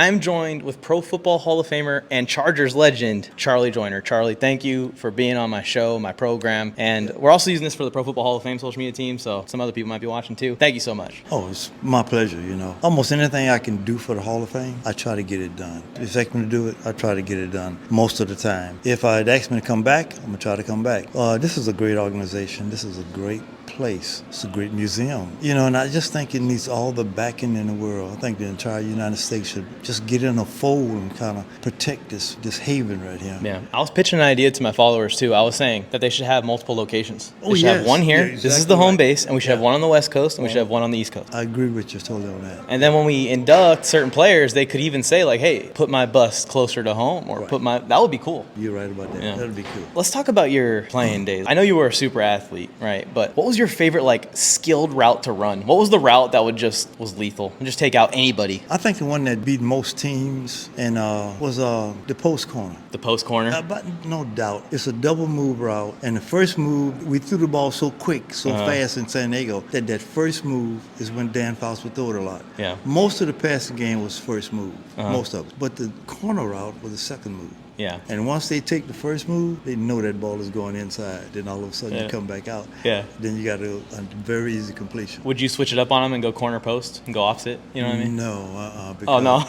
I'm joined with Pro Football Hall of Famer and Chargers legend, Charlie Joiner. Charlie, thank you for being on my show, my program. And we're also using this for the Pro Football Hall of Fame social media team, so some other people might be watching too. Thank you so much. Oh, it's my pleasure, Almost anything I can do for the Hall of Fame, I try to get it done. If they ask me to do it, I try to get it done most of the time. If I'd asked me to come back, I'm going to try to come back. This is a great organization. This is a great place. It's a great museum. And I just think it needs all the backing in the world. I think the entire United States should just get in a fold and kind of protect this haven right here. Yeah. I was pitching an idea to my followers too. I was saying that they should have multiple locations. They should have one here. Yeah, exactly. This is the home base, and we should have one on the West Coast, and we should have one on the East Coast. I agree with you totally on that. And then when we induct certain players, they could even say like, hey, put my bust closer to home, or that would be cool. You're right about that. Yeah. That would be cool. Let's talk about your playing days. I know you were a super athlete, right? But what was your favorite skilled route to run? What was the route that was lethal and just take out anybody? I think the one that beat most teams and was the post corner. The post corner? But no doubt. It's a double move route. And the first move, we threw the ball so quick, so fast in San Diego, that first move is when Dan Fouts would throw it a lot. Yeah. Most of the passing game was first move. Most of it. But the corner route was the second move. Yeah. And once they take the first move, they know that ball is going inside. Then all of a sudden you come back out. Yeah. Then you got a very easy completion. Would you switch it up on them and go corner post and go opposite? You know what I mean? No. Oh, no.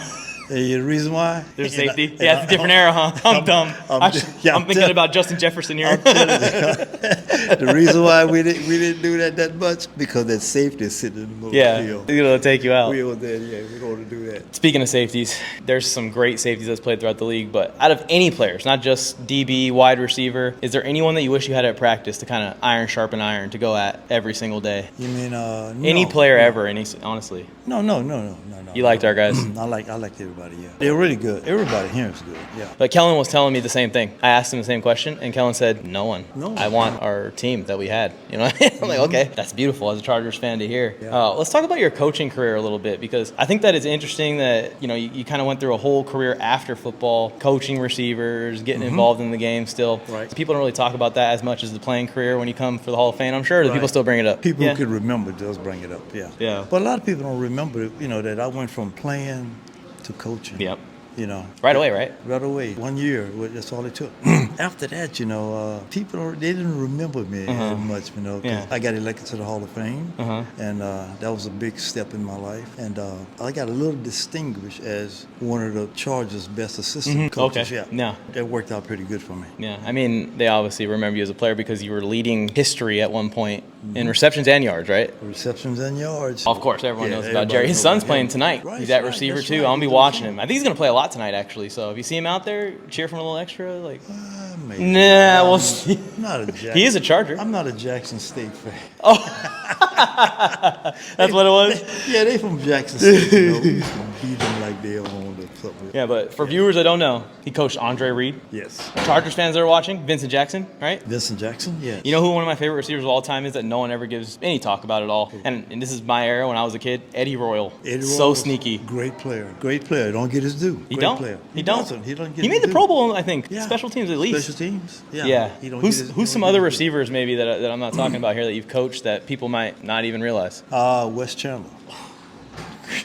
The reason why? There's safety. Yeah, it's a different era, huh? I'm dumb. I'm thinking about Justin Jefferson here. The reason why we didn't do that much, because that safety is sitting in the middle of the field. He's going to take you out. We were there, we're going to do that. Speaking of safeties, there's some great safeties that's played throughout the league, but out of any players, not just DB, wide receiver, is there anyone that you wish you had at practice to kind of iron sharpen iron to go at every single day? You mean any player ever? Honestly. No. You liked our guys? I liked everybody. Yeah, they're really good. Everybody here is good. Yeah. But Kellen was telling me the same thing. I asked him the same question, and Kellen said, "No one. No. I want our team that we had." You know, I'm like, okay, that's beautiful as a Chargers fan to hear. Yeah. Let's talk about your coaching career a little bit, because I think that it's interesting that you kind of went through a whole career after football, coaching receivers, getting involved in the game still. Right. People don't really talk about that as much as the playing career when you come for the Hall of Fame. I'm sure that people still bring it up. People who could remember does bring it up. Yeah. Yeah. But a lot of people don't remember, that I went from playing to coaching. Yep. Right away, right? Right away. 1 year, that's all it took. After that, people they didn't remember me as much, 'cause I got elected to the Hall of Fame, and that was a big step in my life. And I got a little distinguished as one of the Chargers' best assistant coaches. Okay. Yeah. That worked out pretty good for me. Yeah, I mean, they obviously remember you as a player because you were leading history at one point in receptions and yards, right? Receptions and yards. Of course, everyone knows about Jerry. His son's playing tonight. Right, he's at right, receiver that's too. right. I'm gonna be He's watching awesome. him. I think he's gonna play a lot tonight, actually. So if you see him out there, cheer for him a little extra. Maybe. Nah, we'll see. I'm not a Jackson. He is a Charger. I'm not a Jackson State fan. That's what it was. Yeah, they from Jackson State. We used to beat them like they owned or something. Yeah, but for viewers that don't know, he coached Andre Reed. Yes. Chargers fans that are watching, Vincent Jackson, right? Vincent Jackson, yes. You know who one of my favorite receivers of all time is that no one ever gives any talk about at all? And this is my era when I was a kid. Eddie Royal. So sneaky. Great player. Great player. Don't get his due. He Great don't. Player. He don't. Doesn't. He doesn't get He his made the due. Pro Bowl, I think. Yeah. Special teams at least. Special teams. Yeah. He don't Who's get his- who's he some don't other get his- receivers maybe that I'm not talking about here that you've coached that people might not even realize? Wes Chandler.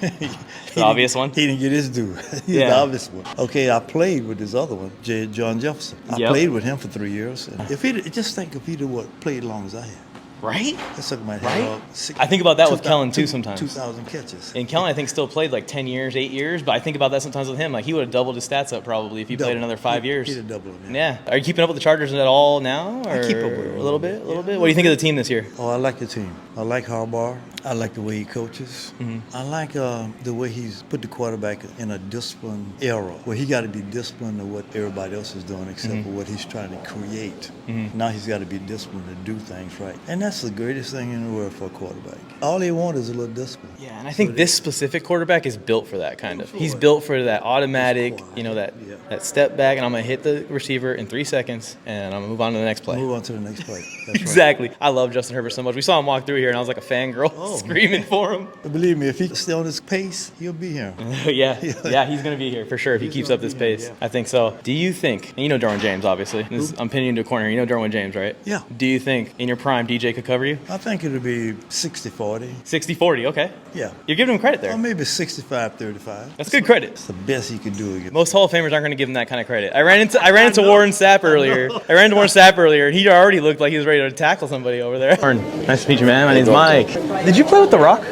The obvious one? He didn't get his due. He's the obvious one. Okay, I played with this other one, John Jefferson. I played with him for 3 years. And if just think if he'd have played as long as I had. Right? That sucker might Right? have I think about that with Kellen too sometimes. 2,000 catches. And Kellen, I think, still played like 10 years, 8 years, but I think about that sometimes with him. Like, he would have doubled his stats up probably if he played another 5 years. He'd have doubled them. Yeah. Are you keeping up with the Chargers at all now? Or I keep up with them a little bit? A little bit? What do you think of the team this year? Oh, I like the team. I like Harbaugh. I like the way he coaches. I like the way he's put the quarterback in a disciplined era where he got to be disciplined to what everybody else is doing except for what he's trying to create. Now he's got to be disciplined to do things right. And that's the greatest thing in the world for a quarterback. All they want is a little discipline. Yeah, and I think this specific quarterback is built for that kind of. He's built for that automatic, that step back, and I'm going to hit the receiver in 3 seconds, and I'm going to move on to the next play. Move on to the next play. That's Exactly. I love Justin Herbert so much. We saw him walk through here, and I was like a fangirl. screaming for him. Believe me, if he stay on his pace, he'll be here. Yeah, he's going to be here for sure if he keeps up this pace. I think so. Do you think, and you know Derwin James, obviously. I'm pinning you into a corner. You know Derwin James, right? Yeah. Do you think in your prime DJ could cover you? I think it'll be 60-40. 60-40, okay. Yeah. You're giving him credit there. Or maybe 65-35. That's good credit. It's the best he can do again. Most Hall of Famers aren't going to give him that kind of credit. I ran into Warren Sapp earlier. And he already looked like he was ready to tackle somebody over there. Warren, nice to meet you, man. My name's Mike. Did you play with The Rock?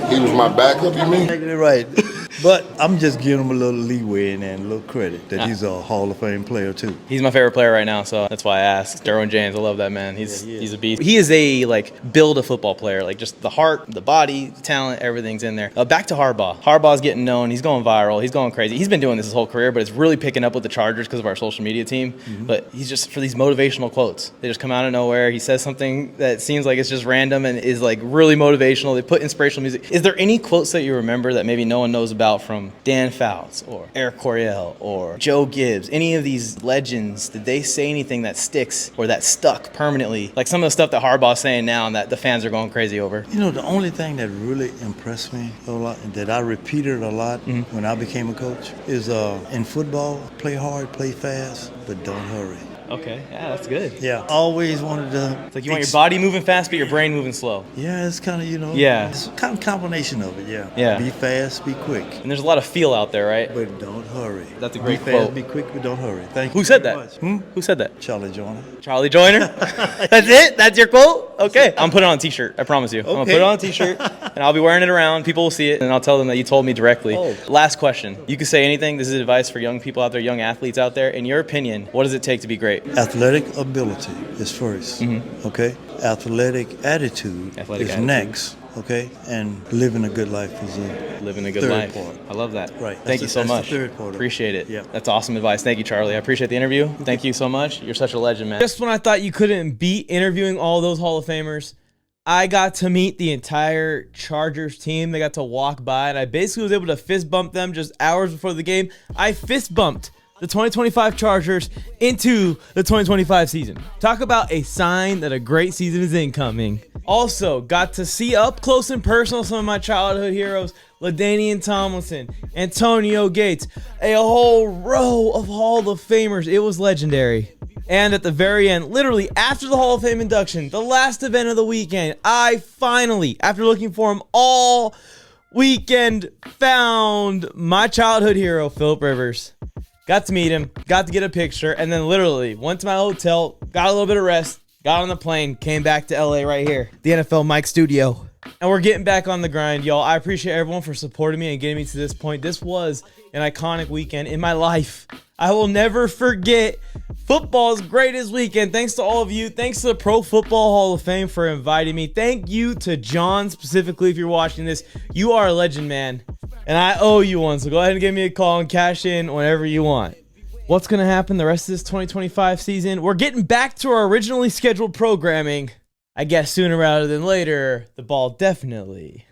He was my backup, you mean? Exactly right. But I'm just giving him a little leeway and a little credit that he's a Hall of Fame player too. He's my favorite player right now, so that's why I asked. Derwin James, I love that man. He's a beast. He is a build a football player, just the heart, the body, the talent, everything's in there. Back to Harbaugh. Harbaugh's getting known. He's going viral. He's going crazy. He's been doing this his whole career, but it's really picking up with the Chargers because of our social media team. But he's just for these motivational quotes. They just come out of nowhere. He says something that seems like it's just random and is really motivational. They put inspirational music. Is there any quotes that you remember that maybe no one knows about from Dan Fouts or Eric Coryell or Joe Gibbs? Any of these legends, did they say anything that sticks or that stuck permanently? Like some of the stuff that Harbaugh's saying now and that the fans are going crazy over. You know, the only thing that really impressed me a lot, and that I repeated a lot when I became a coach, is in football, play hard, play fast, but don't hurry. Okay, yeah, that's good. Yeah, always wanted to. It's like you want your body moving fast, but your brain moving slow. Yeah, it's kind of, Yeah. it's kind of combination of it, yeah. Yeah. Be fast, be quick, And there's a lot of feel out there, right? but don't hurry. That's a great be fast, quote. Be quick, but don't hurry. Thank you. Who said very that? much. Who said that? Charlie Joyner. Charlie Joyner? That's it? That's your quote? Okay. I'm putting it on a t-shirt. I promise you. I'm going to put it on a t-shirt, and I'll be wearing it around. People will see it, and I'll tell them that you told me directly. Oh. Last question. You can say anything. This is advice for young people out there, young athletes out there. In your opinion, what does it take to be great? Athletic ability is 1st, okay? Athletic attitude is next, okay? And living a good life is Living a good third life. part. I love that. Right. Thank you so That's the much. third part of it. Appreciate it. Yeah. That's awesome advice. Thank you, Charlie. I appreciate the interview. Thank you so much. You're such a legend, man. Just when I thought you couldn't beat interviewing all those Hall of Famers, I got to meet the entire Chargers team. They got to walk by, and I basically was able to fist bump them just hours before the game. I fist bumped the 2025 Chargers into the 2025 season. Talk about a sign that a great season is incoming. Also, got to see up close and personal some of my childhood heroes, LaDainian Tomlinson, Antonio Gates, a whole row of Hall of Famers. It was legendary. And at the very end, literally after the Hall of Fame induction, the last event of the weekend, I finally, after looking for him all weekend, found my childhood hero, Philip Rivers. Got to meet him, got to get a picture, and then literally went to my hotel, got a little bit of rest, got on the plane, came back to LA right here, the NFL Mike Studio. And we're getting back on the grind, y'all. I appreciate everyone for supporting me and getting me to this point. This was an iconic weekend in my life. I will never forget football's greatest weekend. Thanks to all of you. Thanks to the Pro Football Hall of Fame for inviting me. Thank you to John specifically if you're watching this. You are a legend, man. And I owe you one, so go ahead and give me a call and cash in whenever you want. What's going to happen the rest of this 2025 season? We're getting back to our originally scheduled programming. I guess sooner rather than later, the ball definitely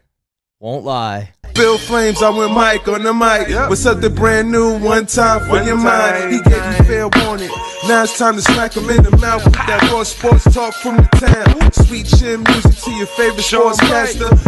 won't lie. Bill Flames, I went Mike on the mic. With something brand new, one time for your mind. He gave you fair warning. Now it's time to smack him in the mouth with that raw sports talk from the town. Sweet chin music to your favorite sportscaster.